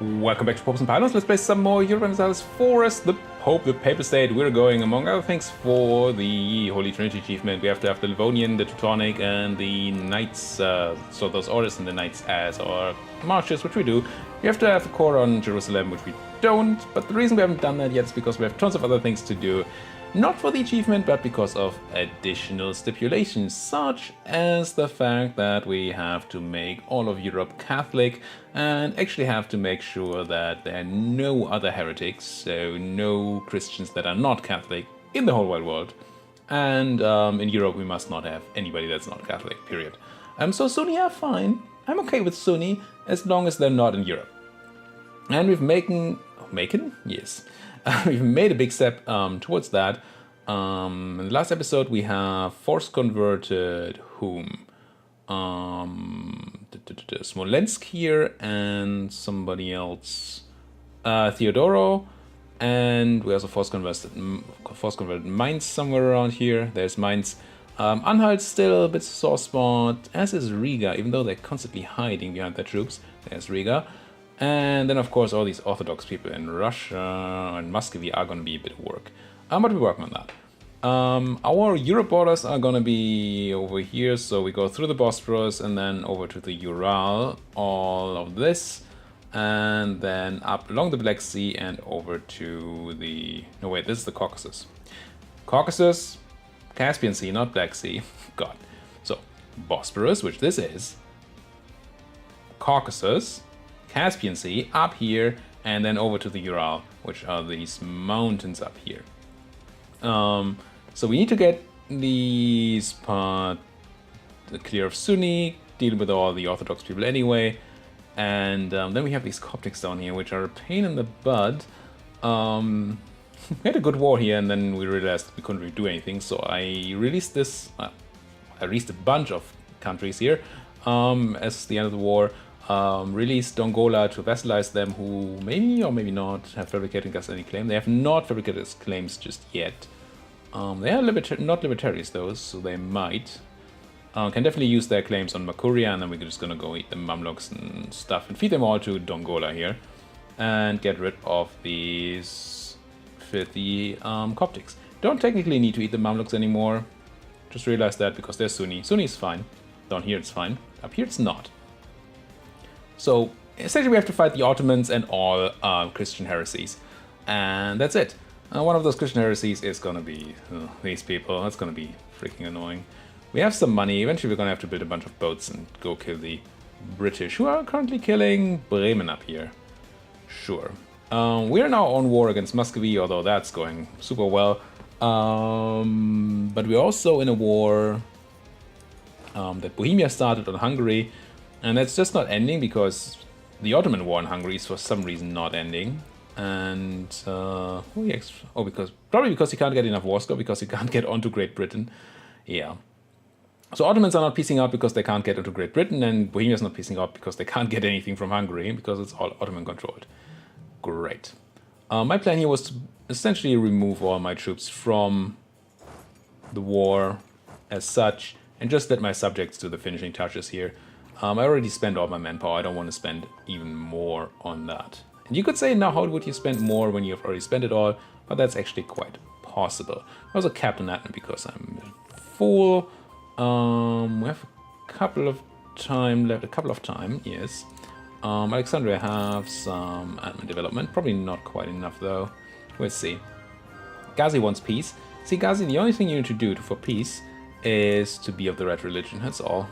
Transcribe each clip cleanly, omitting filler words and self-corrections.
Welcome back to Popes and Pylons. Let's play some more Europa Universalis IV, the Pope, the Papal State. We're going, among other things, for the Holy Trinity achievement. We have to have the Livonian, the Teutonic, and the Knights, so those orders and the Knights as our marches, which we do. We have to have the core on Jerusalem, which we don't, but the reason we haven't done that yet is because we have tons of other things to do. Not for the achievement, but because of additional stipulations, such as the fact that we have to make all of Europe Catholic and actually have to make sure that there are no other heretics, so no Christians that are not Catholic in the whole wide world. And in Europe, we must not have anybody that's not Catholic, period. So Sunni are fine. I'm okay with Sunni as long as they're not in Europe. And Yes. We've made a big step towards that. In the last episode, we have force converted whom? Smolensk here and somebody else. Theodoro. And we also force converted Mainz somewhere around here. There's Mainz. Anhalt's still a bit sore spot, as is Riga, even though they're constantly hiding behind their troops. There's Riga. And then, of course, all these Orthodox people in Russia and Muscovy are going to be a bit of work. But we're working on that. Our Europe borders are going to be over here, so we go through the Bosporus and then over to the Ural, all of this, and then up along the Black Sea and over to the... No, wait, this is the Caucasus. Caucasus, Caspian Sea, not Black Sea. God. So, Bosporus, which this is, Caucasus, Caspian Sea, up here, and then over to the Ural, which are these mountains up here. So we need to get these part clear of Sunni, deal with all the Orthodox people anyway, and then we have these Coptics down here, which are a pain in the butt. We had a good war here, and then we realized we couldn't really do anything, so I released this, I released a bunch of countries here as the end of the war. Released Dongola to vassalize them, who maybe or maybe not have fabricated against any claim. They have not fabricated claims just yet. They are not libertaries though, so they might. Can definitely use their claims on Makuria, and then we're just gonna go eat the Mamluks and stuff and feed them all to Dongola here. And get rid of these filthy Coptics. Don't technically need to eat the Mamluks anymore. Just realize that because they're Sunni. Sunni is fine. Down here it's fine. Up here it's not. So, essentially we have to fight the Ottomans and all Christian heresies. And that's it. One of those Christian heresies is gonna be these people. That's gonna be freaking annoying. We have some money. Eventually we're gonna have to build a bunch of boats and go kill the British, who are currently killing Bremen up here. Sure. We are now on war against Muscovy, although that's going super well. But we're also in a war that Bohemia started on Hungary. And that's just not ending because the Ottoman War in Hungary is for some reason not ending. And, probably because you can't get enough war score, because you can't get onto Great Britain. Yeah. So Ottomans are not piecing out because they can't get into Great Britain, and Bohemia is not piecing out because they can't get anything from Hungary, because it's all Ottoman controlled. Great. My plan here was to essentially remove all my troops from the war as such, and just let my subjects do the finishing touches here. I already spent all my manpower. I don't want to spend even more on that. And you could say, now how would you spend more when you've already spent it all? But that's actually quite possible. I also capped on admin because I'm full. We have a couple of time left. Yes. Alexandria have some admin development. Probably not quite enough though. We'll see. Ghazi wants peace. See, Ghazi, the only thing you need to do for peace is to be of the right religion. That's all.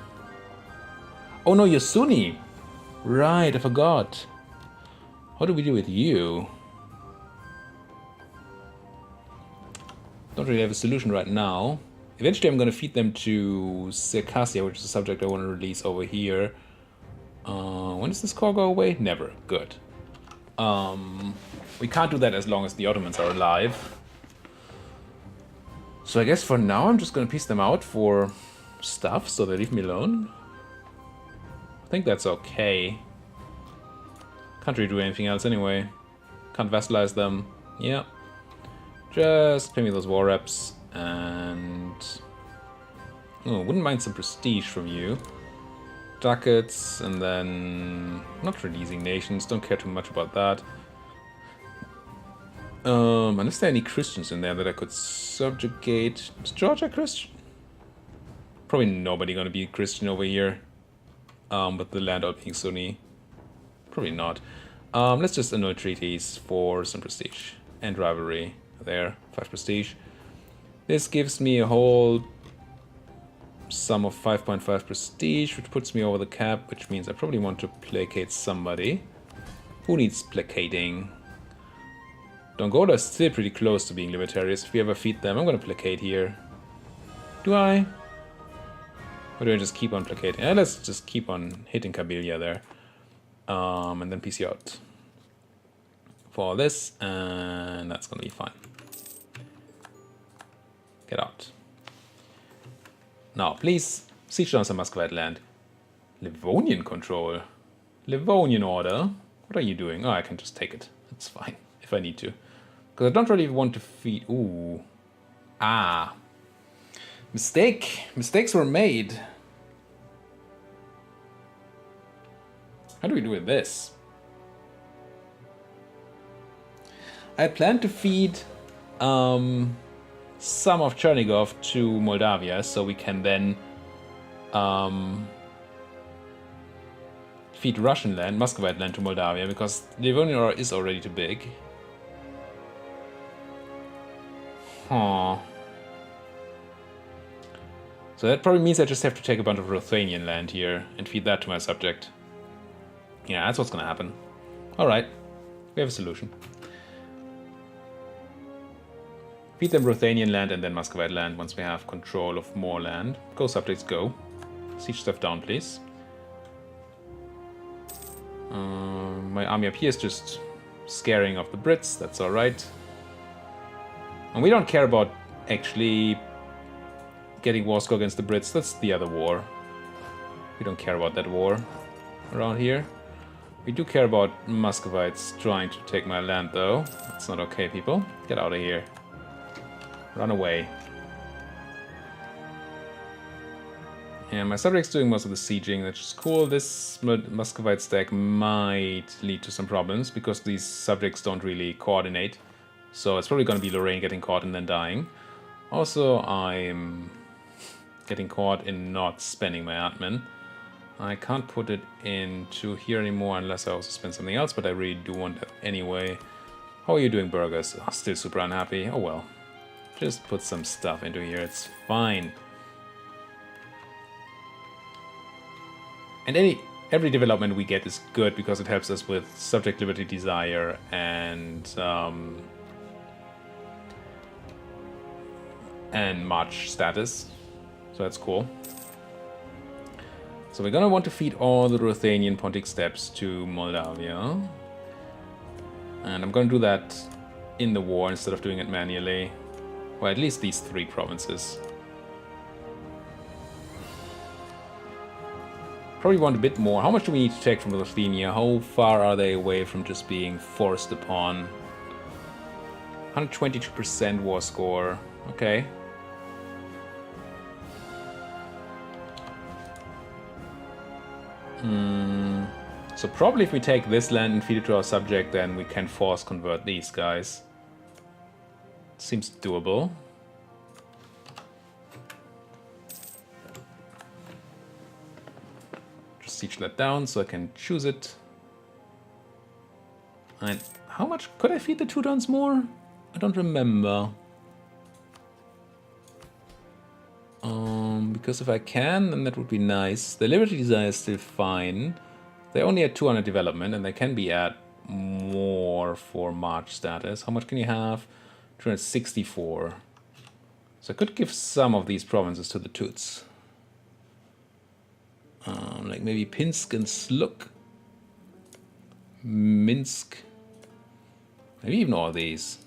Oh no, you're Sunni! Right, I forgot. What do we do with you? Don't really have a solution right now. Eventually I'm going to feed them to Circassia, which is a subject I want to release over here. When does this core go away? Never. Good. We can't do that as long as the Ottomans are alive. So I guess for now I'm just going to piece them out for stuff, so they leave me alone. I think that's okay. Can't really do anything else anyway. Can't vassalize them. Yeah. Just pay me those war reps and... Oh, wouldn't mind some prestige from you. ducats, and then not releasing nations. Don't care too much about that. Unless there are any Christians in there that I could subjugate. Is Georgia Christian? Probably nobody gonna be Christian over here. But the land all being Sunni. Probably not. Let's just annul treaties for some prestige. And rivalry. There, 5 prestige. This gives me a whole sum of 5.5 prestige, which puts me over the cap, which means I probably want to placate somebody. Who needs placating? Dongola is still pretty close to being libertarians. If we ever feed them, I'm gonna placate here. Do I? Or do I just keep on placating? Let's just keep on hitting Kabylia there. And then PC out. For all this, and that's gonna be fine. Get out. Now, please, siege down some Muscovite land. Livonian control. Livonian Order. What are you doing? Oh, I can just take it. That's fine, if I need to. Because I don't really want to feed... Ooh. Ah. Mistake. Mistakes were made. How do we do with this? I planned to feed... some of Chernigov to Moldavia, so we can then feed Russian land, Muscovite land to Moldavia, because Livonian Order is already too big. Huh. So that probably means I just have to take a bunch of Ruthenian land here and feed that to my subject. Yeah, that's what's gonna happen. Alright, we have a solution. Feed them Ruthenian land and then Muscovite land once we have control of more land. Go subjects, go. Siege stuff down, please. My army up here is just scaring off the Brits, that's alright. And we don't care about actually getting war score against the Brits, that's the other war. We don't care about that war around here. We do care about Muscovites trying to take my land though. That's not okay, people. Get out of here. Run away. Yeah, my subject's doing most of the sieging, which is cool. This Muscovite stack might lead to some problems because these subjects don't really coordinate. So it's probably going to be Lorraine getting caught and then dying. Also, I'm getting caught in not spending my admin. I can't put it into here anymore unless I also spend something else, but I really do want that anyway. How are you doing, burgers? Oh, still super unhappy. Oh well. Just put some stuff into here, it's fine. And every development we get is good because it helps us with subject liberty desire and march status. So that's cool. So we're gonna want to feed all the Ruthenian Pontic steppes to Moldavia. And I'm gonna do that in the war instead of doing it manually. Well, at least these 3 provinces. Probably want a bit more. How much do we need to take from Ruthenia? How far are they away from just being forced upon? 122% war score. Okay. So probably if we take this land and feed it to our subject, then we can force convert these guys. Seems doable. Just siege that down so I can choose it. And how much could I feed the Teutons more? I don't remember. Because if I can, then that would be nice. The Liberty Desire is still fine. They only had 200 development, and they can be at more for March status. How much can you have? 264. So I could give some of these provinces to the Teuts. Like maybe Pinsk and Sluk. Minsk. Maybe even all these.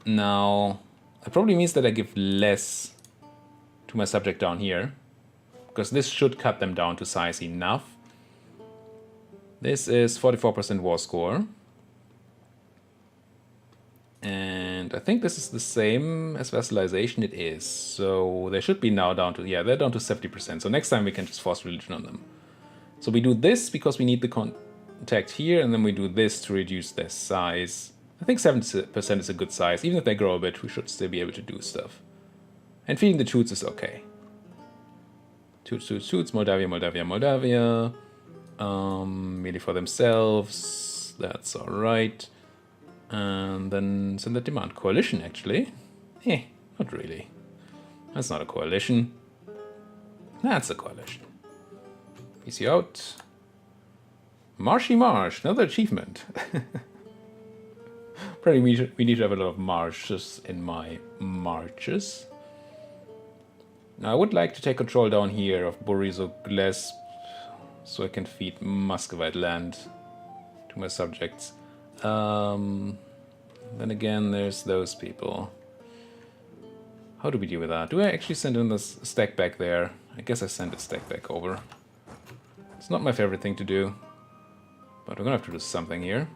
Now, that probably means that I give less to my subject down here. Because this should cut them down to size enough. This is 44% war score. And And I think this is the same as vassalization. It is. So they should be now down to, yeah, they're down to 70%. So next time we can just force religion on them. So we do this because we need the contact here, and then we do this to reduce their size. I think 70% is a good size. Even if they grow a bit, we should still be able to do stuff. And feeding the Toots is okay. Toots, Moldavia, Moldavia, Moldavia. Merely for themselves. That's alright. And then send the demand. Coalition, actually. Not really. That's not a coalition. That's a coalition. Peace you out. Marshy Marsh, another achievement. Probably we need to have a lot of marshes in my marches. Now I would like to take control down here of Borisogles, so I can feed Muscovite land to my subjects. Then again, there's those people. How do we deal with that? Do I actually send in this stack back there? I guess I send a stack back over. It's not my favorite thing to do, but we're gonna have to do something here.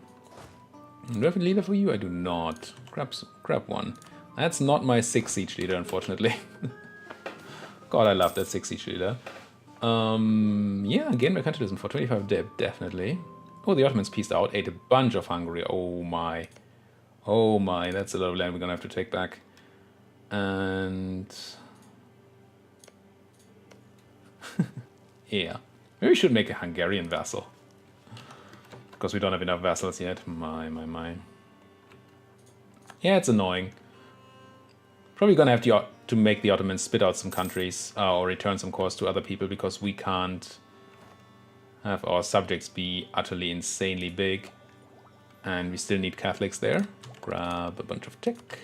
Do I have a leader for you? I do not. Grab one. That's not my 6 siege leader, unfortunately. God, I love that 6 siege leader. Yeah, gain mercantilism for 25 dip, definitely. Oh, the Ottomans pieced out, ate a bunch of Hungary. Oh my. Oh my, that's a lot of land we're gonna have to take back. And... yeah. Maybe we should make a Hungarian vassal. Because we don't have enough vassals yet. My. Yeah, it's annoying. Probably gonna have to make the Ottomans spit out some countries or return some cores to other people, because we can't have our subjects be utterly insanely big. And we still need Catholics there. Grab a bunch of tech.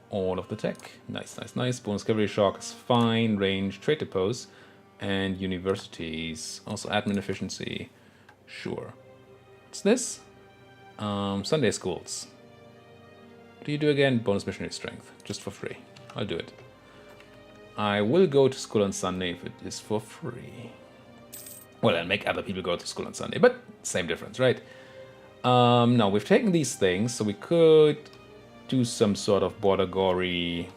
All of the tech. Nice, nice, nice. Bonus cavalry shock is fine. Range, trade depots, and universities. Also admin efficiency. Sure. What's this? Sunday schools. What do you do again? Bonus missionary strength. Just for free. I'll do it. I will go to school on Sunday if it is for free. Well, I'll make other people go to school on Sunday, but same difference, right? Now, we've taken these things, so we could do some sort of border gory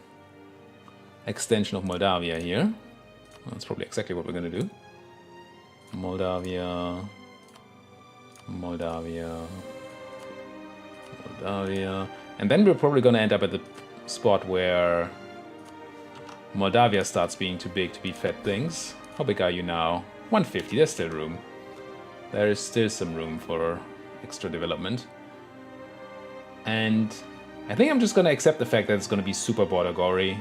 extension of Moldavia here. That's probably exactly what we're going to do. Moldavia. And then we're probably going to end up at the spot where Moldavia starts being too big to be fed things. How big are you now? 150, there's still room. There is still some room for extra development. And I think I'm just going to accept the fact that it's going to be super border gory.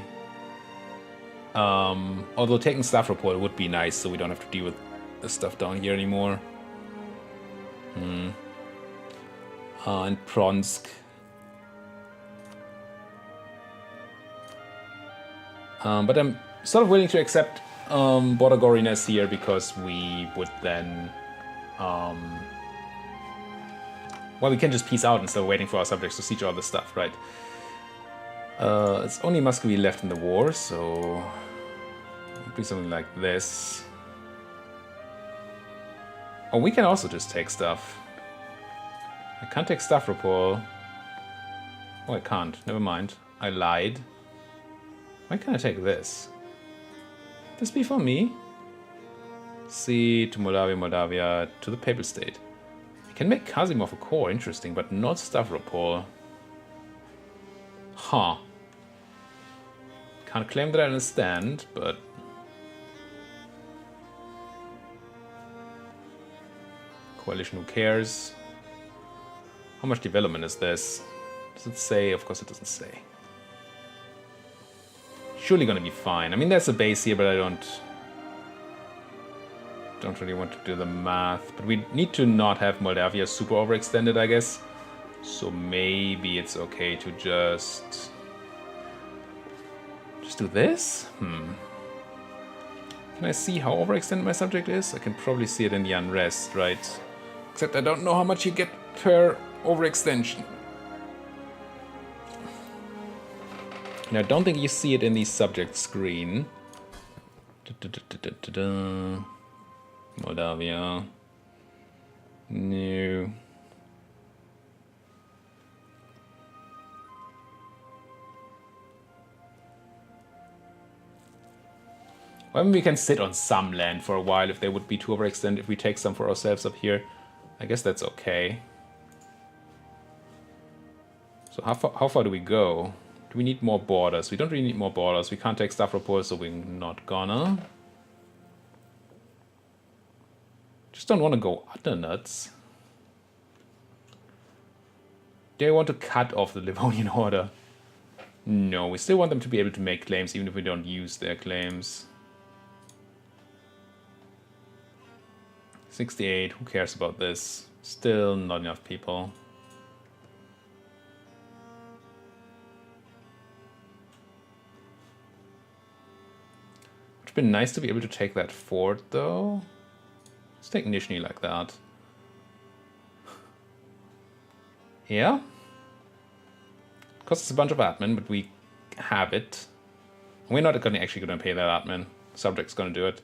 Although taking Stavropol would be nice, so we don't have to deal with the stuff down here anymore. And Pronsk. But I'm sort of willing to accept border goriness here, because we would then... well, we can just peace out instead of waiting for our subjects to siege all this stuff, right? It's only Muscovy left in the war, so... do something like this. Oh, we can also just take stuff. I can't take Stavropol. Oh, I can't. Never mind. I lied. Why can't I take this? This be for me? See to Moldavia, to the Papal State. I can make Kazimov a core, interesting, but not Stavropol. Huh. Can't claim that I understand, but... Coalition, who cares? How much development is this? Does it say? Of course it doesn't say. Surely gonna be fine. I mean, there's a base here, but I don't really want to do the math. But we need to not have Moldavia super overextended, I guess. So maybe it's okay to just do this? Can I see how overextended my subject is? I can probably see it in the unrest, right? Except I don't know how much you get per overextension. And I don't think you see it in the subject screen. Moldavia. No. Well, I mean, we can sit on some land for a while if they would be too overextended. If we take some for ourselves up here, I guess that's okay. So how far do we go? Do we need more borders? We don't really need more borders. We can't take Stavropol, so we're not gonna. Just don't want to go utter nuts. Do I want to cut off the Livonian Order? No, we still want them to be able to make claims even if we don't use their claims. 68, who cares about this? Still not enough people. It's been nice to be able to take that fort though. Let's take Nizhny like that. Yeah. Costs us a bunch of admin, but we have it. We're not actually going to pay that admin. Subject's going to do it.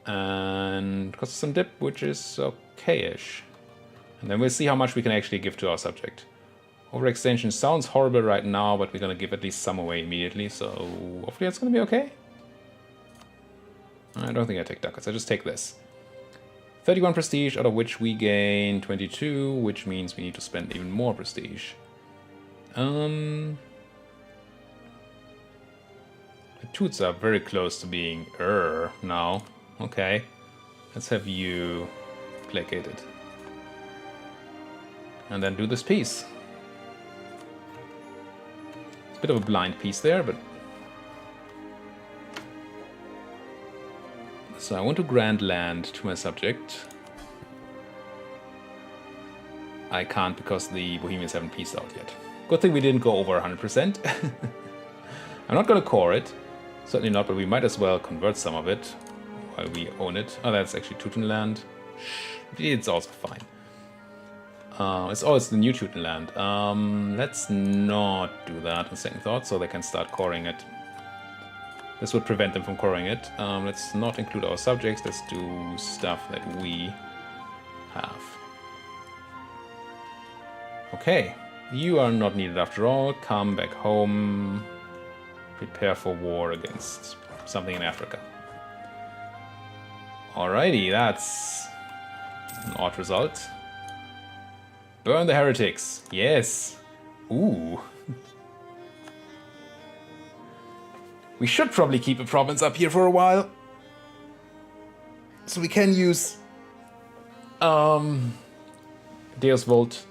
And costs us some dip, which is okay-ish. And then we'll see how much we can actually give to our subject. Overextension sounds horrible right now, but we're going to give at least some away immediately, so hopefully that's going to be okay. I don't think I take ducats, I just take this. 31 prestige, out of which we gain 22, which means we need to spend even more prestige. The Toots are very close to being now. Okay. Let's have you placated. And then do this piece. It's a bit of a blind piece there, but... So I want to grant land to my subject. I can't because the Bohemians haven't pieced out yet. Good thing we didn't go over 100%. I'm not going to core it. Certainly not, but we might as well convert some of it while we own it. Oh, that's actually Teuton land. It's also fine. It's always the new Teuton land. Let's not do that on second thought, so they can start coring it. This would prevent them from coring it. Let's not include our subjects. Let's do stuff that we have. Okay. You are not needed after all. Come back home. Prepare for war against something in Africa. Alrighty, that's an odd result. Burn the heretics. Yes. Ooh. We should probably keep a province up here for a while. So we can use Deus Volt.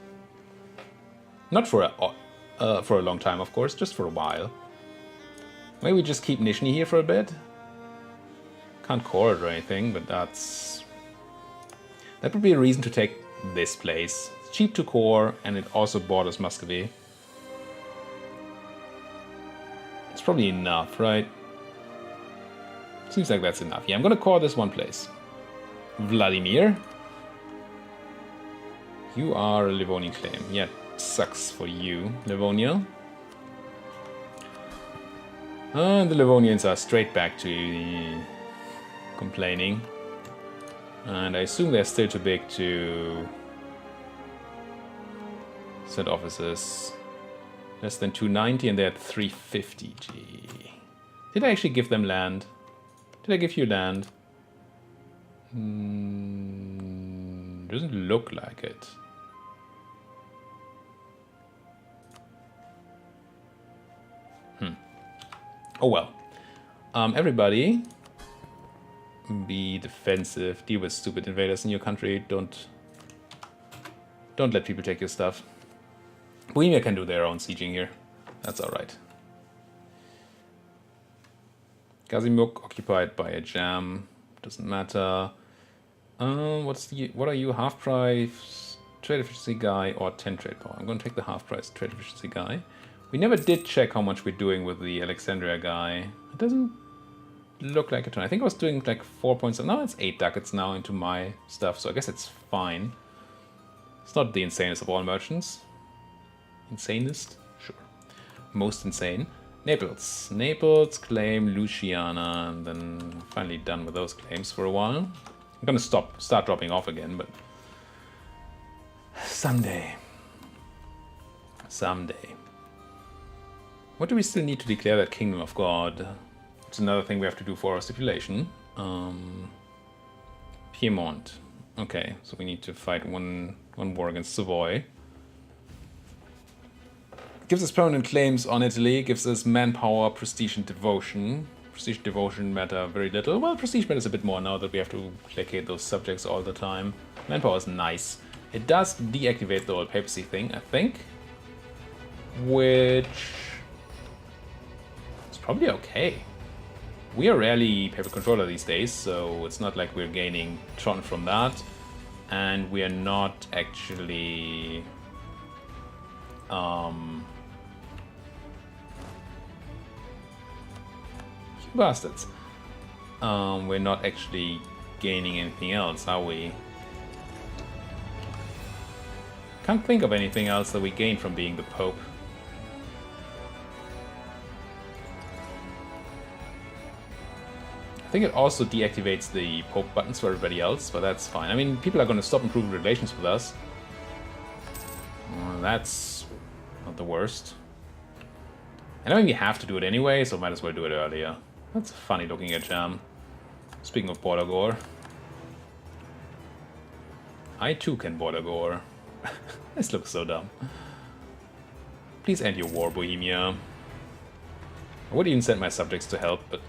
Not for a long time, of course, just for a while. Maybe we just keep Nizhny here for a bit. Can't core it or anything, but that would be a reason to take this place. It's cheap to core, and it also borders Muscovy. It's probably enough, right? Seems like that's enough. Yeah, I'm gonna core this one place. Vladimir. You are a Livonian claim. Yeah, sucks for you, Livonia. And the Livonians are straight back to complaining. And I assume they're still too big to set offices. Less than 290 and they're at 350. Gee. Did I actually give them land? Did I give you land? Doesn't look like it. Oh well. Everybody, be defensive. Deal with stupid invaders in your country. Don't let people take your stuff. Bohemia can do their own sieging here. That's alright. Gazimuk occupied by a jam. Doesn't matter. What are you? Half price trade efficiency guy or 10 trade power? I'm gonna take the half price trade efficiency guy. We never did check how much we're doing with the Alexandria guy. It doesn't look like a ton. I think I was doing like 4 points. Now it's 8 ducats now into my stuff, so I guess it's fine. It's not the insanest of all merchants. Insanest? Sure. Most insane. Naples. Naples claim Luciana, and then finally done with those claims for a while. I'm gonna start dropping off again, but someday. Someday. What do we still need to declare that Kingdom of God? It's another thing we have to do for our stipulation. Piedmont. Okay, so we need to fight one war against Savoy. Gives us permanent claims on Italy, gives us manpower, prestige, and devotion. Prestige and devotion matter very little. Well, prestige matters a bit more now that we have to placate those subjects all the time. Manpower is nice. It does deactivate the old papacy thing, I think. Which is probably okay. We are rarely papal controller these days, so it's not like we're gaining ton from that. And we are not actually... you bastards. We're not actually gaining anything else, are we? Can't think of anything else that we gain from being the Pope. I think it also deactivates the Pope buttons for everybody else, but that's fine. I mean, people are going to stop improving relations with us. Well, that's not the worst. And I mean, we have to do it anyway, so might as well do it earlier. That's funny looking at Jam. Speaking of border gore. I too can border gore. This looks so dumb. Please end your war, Bohemia. I would even send my subjects to help, but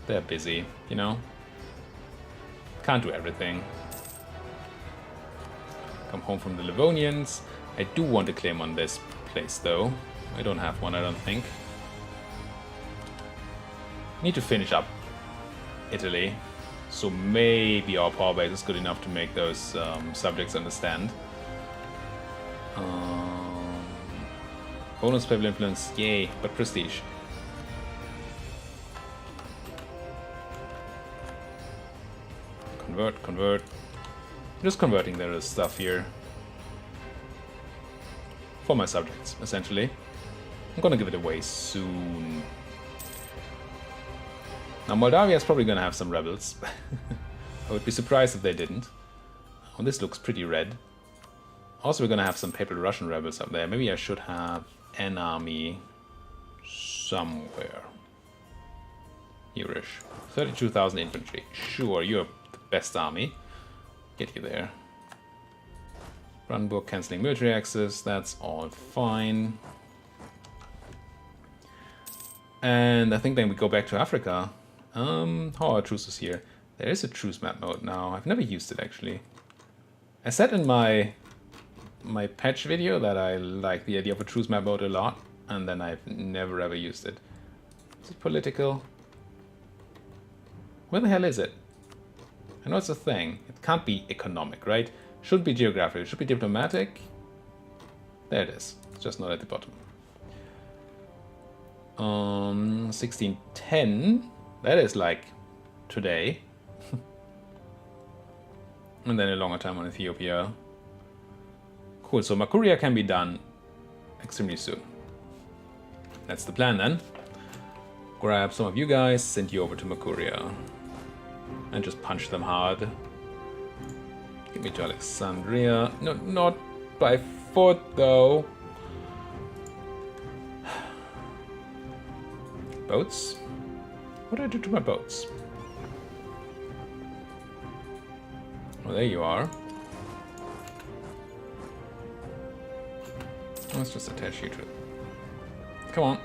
they're busy, you know? Can't do everything. Come home from the Livonians. I do want to claim on this place, though. I don't have one, I don't think. Need to finish up Italy. So maybe our power base is good enough to make those subjects understand. Bonus papal influence, yay, but prestige. Convert. Just converting their stuff here. For my subjects, essentially. I'm gonna give it away soon. Now Moldavia is probably gonna have some rebels. I would be surprised if they didn't. Oh, this looks pretty red. Also, we're gonna have some papal Russian rebels up there. Maybe I should have an army somewhere. Here-ish. 32,000 infantry. Sure, you're the best army. Get you there. Brandenburg cancelling military access. That's all fine. And I think then we go back to Africa. How are our truces here? There is a truce map mode now. I've never used it actually. I said in my patch video that I like the idea of a truce map mode a lot, and then I've never ever used it. Is it political? Where the hell is it? I know it's a thing. It can't be economic, right? Shouldn't be geographic. It should be diplomatic. There it is. It's just not at the bottom. 1610. That is like today. And then a longer time on Ethiopia. Cool, so Makuria can be done extremely soon. That's the plan then. Grab some of you guys, send you over to Makuria. And just punch them hard. Get me to Alexandria. No, not by foot though. Boats? What did I do to my boats? Oh, there you are. Let's just attach you to it. Come on.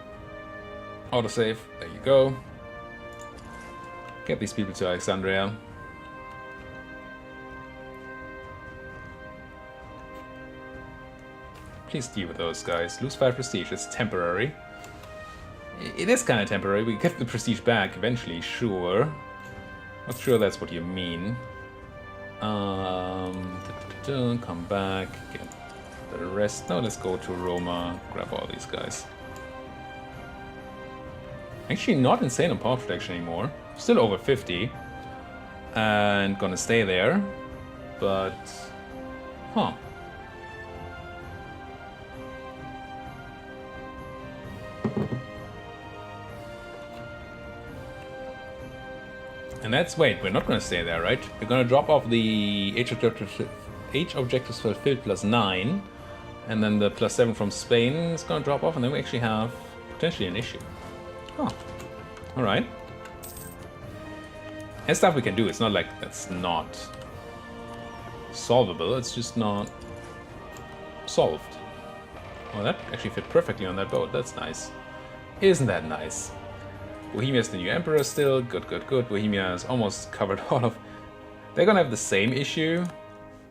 Autosave. There you go. Get these people to Alexandria. Please deal with those guys. Lose 5 prestige. It's temporary. It is kind of temporary. We get the prestige back eventually, sure. Not sure that's what you mean. Come back. Get the rest. Now let's go to Roma. Grab all these guys. Actually not insane on power protection anymore. Still over 50. And gonna stay there. But... huh. And that's... wait, we're not gonna stay there, right? We're gonna drop off the H objectives fulfilled +9. And then the +7 from Spain is gonna drop off, and then we actually have potentially an issue. Oh, alright. There's stuff we can do. It's not like that's not solvable. It's just not solved. Oh, that actually fit perfectly on that boat. That's nice. Isn't that nice? Bohemia's the new emperor still. Good, good, good. Bohemia has almost covered all of... They're gonna have the same issue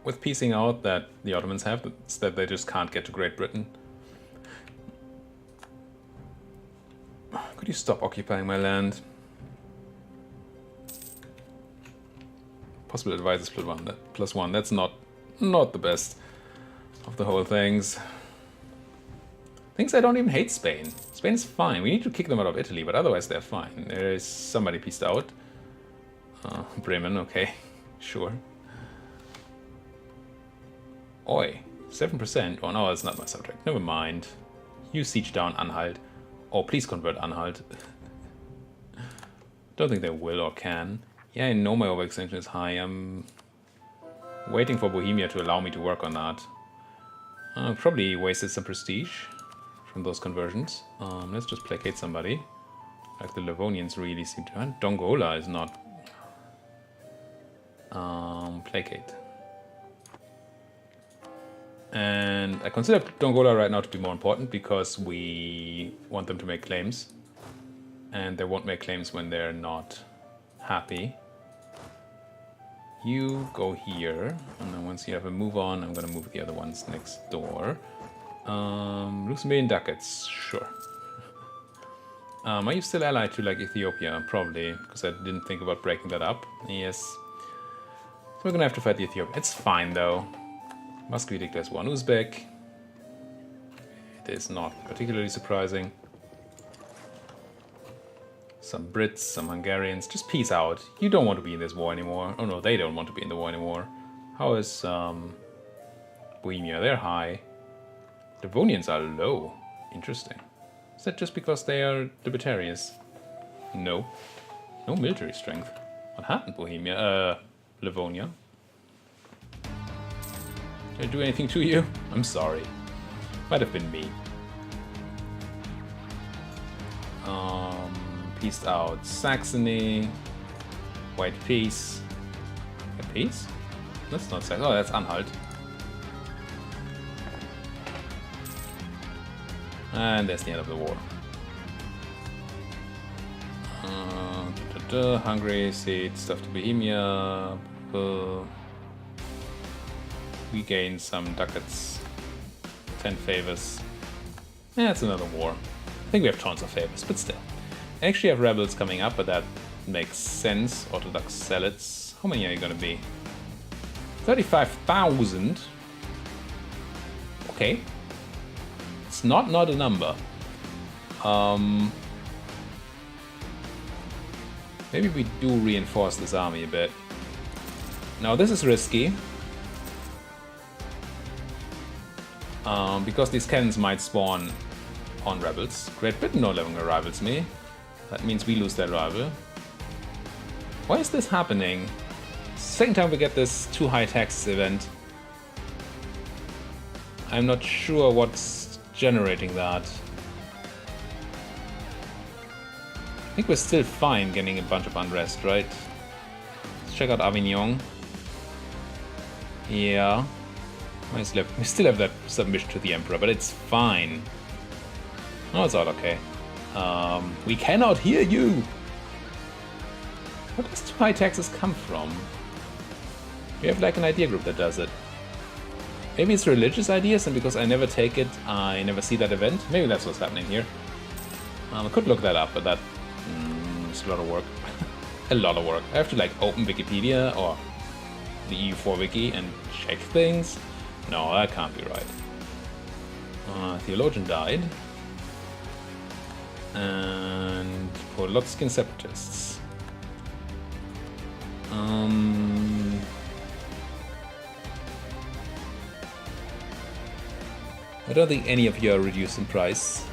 with piecing out that the Ottomans have. It's that they just can't get to Great Britain. Could you stop occupying my land? Possible advice is +1. That's not the best of the whole things. Things I don't even hate Spain. Spain's fine. We need to kick them out of Italy, but otherwise they're fine. There is somebody pieced out. Bremen, okay. Sure. Oi, 7%. Oh no, that's not my subject. Never mind. You siege down Anhalt. Oh, please convert Anhalt. Don't think they will or can. Yeah, I know my overextension is high. I'm waiting for Bohemia to allow me to work on that. Probably wasted some prestige from those conversions. Let's just placate somebody. Like the Livonians really seem to... And Dongola is not... placate. And I consider Dongola right now to be more important because we want them to make claims. And they won't make claims when they're not happy. You go here, and then once you have a move on, I'm gonna move the other ones next door. Lose a million ducats, sure. Are you still allied to like Ethiopia? Probably, because I didn't think about breaking that up. Yes. So we're gonna have to fight the Ethiopia. It's fine though. Muscovy declares one Uzbek. It is not particularly surprising. Some Brits, some Hungarians. Just peace out. You don't want to be in this war anymore. Oh no, they don't want to be in the war anymore. How is Bohemia? They're high. Livonians are low. Interesting. Is that just because they are libertarians? No. No military strength. What happened, Bohemia? Livonia? Did I do anything to you? I'm sorry. Might have been me. Pieced out Saxony. White peace. A peace? That's not Saxony. Oh, that's Anhalt. And that's the end of the war. Hungary, cede stuff to Bohemia. We gain some ducats. 10 favors. Yeah, it's another war. I think we have tons of favors, but still. I actually have rebels coming up, but that makes sense. Orthodox zealots. How many are you gonna be? 35,000. Okay. It's not a number. Maybe we do reinforce this army a bit. Now this is risky. Because these cannons might spawn on rebels. Great Britain no longer rivals me. That means we lose their rival. Why is this happening? Second time we get this too high taxes event. I'm not sure what's generating that. I think we're still fine getting a bunch of unrest, right? Let's check out Avignon. Yeah. We still have that submission to the Emperor, but it's fine. Oh, it's all okay. We cannot hear you! Where does too high taxes come from? We have like an idea group that does it. Maybe it's religious ideas, and because I never take it, I never see that event. Maybe that's what's happening here. I could look that up, but that... it's a lot of work. A lot of work. I have to like open Wikipedia or the EU4 wiki and check things. No, that can't be right. Theologian died. And Polotskian separatists. I don't think any of you are reduced in price.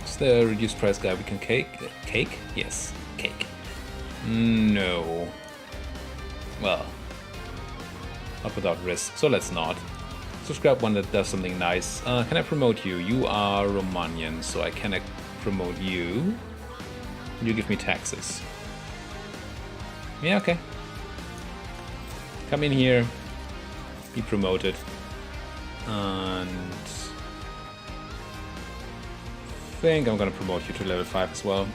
Is there a reduced price guy we can cake? Cake? Yes, cake. No. Well, not without risk, so let's not. Let's grab one that does something nice. Can I promote you? You are Romanian, so I cannot promote you. You give me taxes. Yeah, okay. Come in here. Be promoted. And I think I'm gonna promote you to level 5 as well.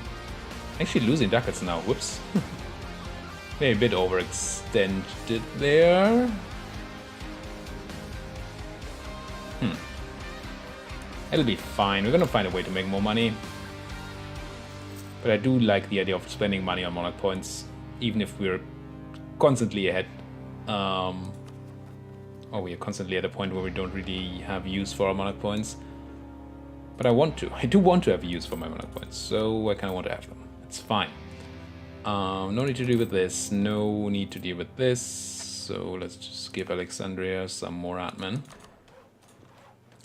Actually losing ducats now, whoops. Maybe a bit overextended there. It'll be fine, we're gonna find a way to make more money. But I do like the idea of spending money on monarch points, even if we're constantly ahead. Or we are constantly at a point where we don't really have use for our monarch points. But I do want to have use for my monarch points, so I kind of want to have them. It's fine. No need to deal with this, no need to deal with this. So let's just give Alexandria some more admin.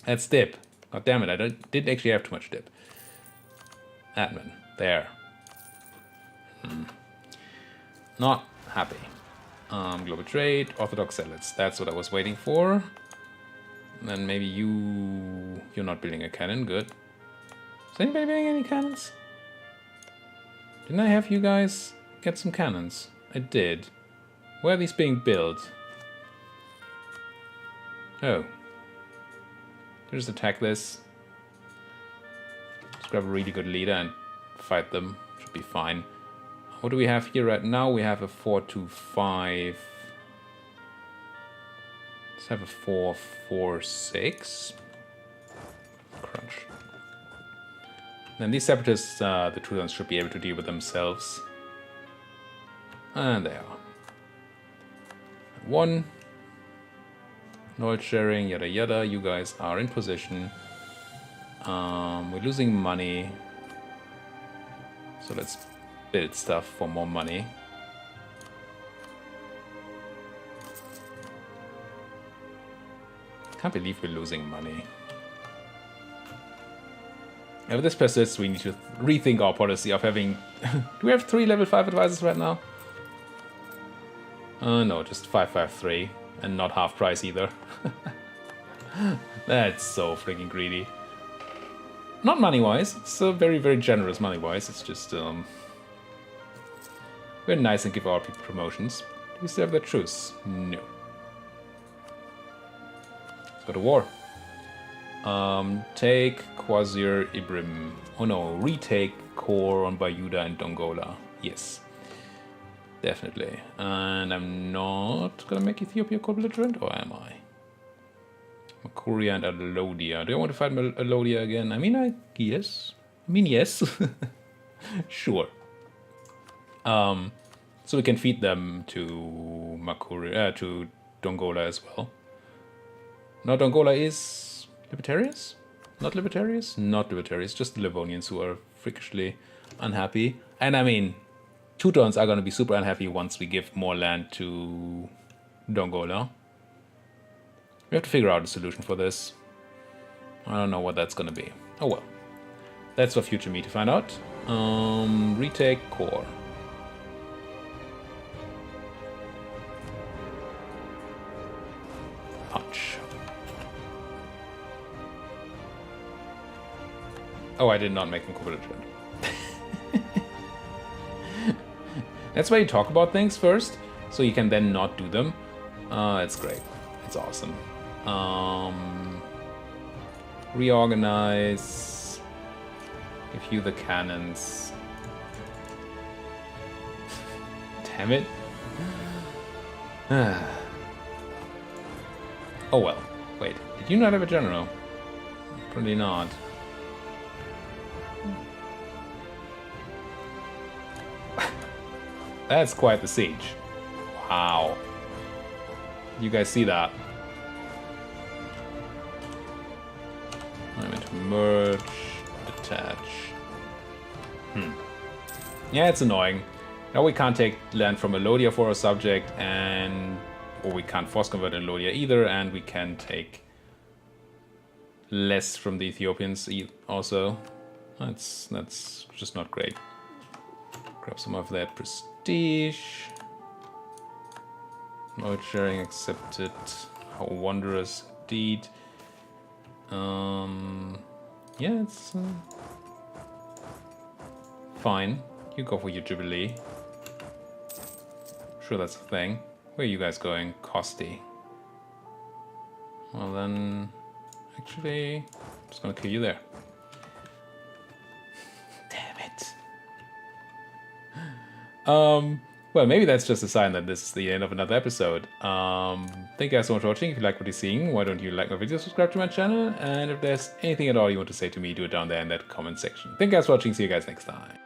Let's dip. God damn it, I didn't actually have too much dip. Admin, there. Not happy. Global trade, Orthodox zealots. That's what I was waiting for. And then maybe you're not building a cannon. Good. Is anybody building any cannons? Didn't I have you guys get some cannons? I did. Where are these being built? Oh. Just attack this. Just grab a really good leader and fight them. Should be fine. What do we have here right now? We have a 4-2-5. Let's have a 4-4-6. Crunch. Then these separatists, the Teutons, should be able to deal with themselves. And they are. 1. Knowledge sharing, yada yada. You guys are in position. We're losing money. So let's build stuff for more money. Can't believe we're losing money. If this persists, we need to rethink our policy of having... Do we have 3 level 5 advisors right now? No, just 553. And not half price either. That's so freaking greedy. Not money-wise. It's very, very generous money-wise. It's just... We're nice and give our people promotions. Do we still have that truce? No. Let's go to war. Take Quasir Ibrim. Oh no, retake Kor on Bayuda and Dongola. Yes. Definitely. And I'm not gonna make Ethiopia co-belligerent, or am I? Makuria and Alodia. Do I want to fight Alodia again? I mean, yes. Yes. Sure. So we can feed them to Makuria, to Dongola as well. Now Dongola is libertarians? Not libertarians? Not libertarians, just the Livonians who are freakishly unhappy. And I mean, Teutons are going to be super unhappy once we give more land to Dongola. We have to figure out a solution for this. I don't know what that's going to be. Oh well. That's for future me to find out. Retake core. Punch. Oh, I did not make them co-belligerent. That's why you talk about things first, so you can then not do them. It's great. It's awesome. Reorganize. Give you the cannons. Damn it. Oh well. Wait, did you not have a general? Probably not. That's quite the siege. Wow. You guys see that? I'm going to merge, attach. Yeah, it's annoying. Now we can't take land from Alodia for a subject, or we can't force convert Alodia either, and we can take less from the Ethiopians also. That's just not great. Grab some of that prestige. Knowledge sharing accepted. How wondrous. indeed. Yeah, it's fine. You go for your Jubilee. Sure, that's a thing. Where are you guys going? Costi. Well then, actually, I'm just gonna kill you there. Damn it. Well, maybe that's just a sign that this is the end of another episode. Thank you guys so much for watching. If you like what you're seeing, why don't you like my video, subscribe to my channel, and if there's anything at all you want to say to me, do it down there in that comment section. Thank you guys for watching. See you guys next time.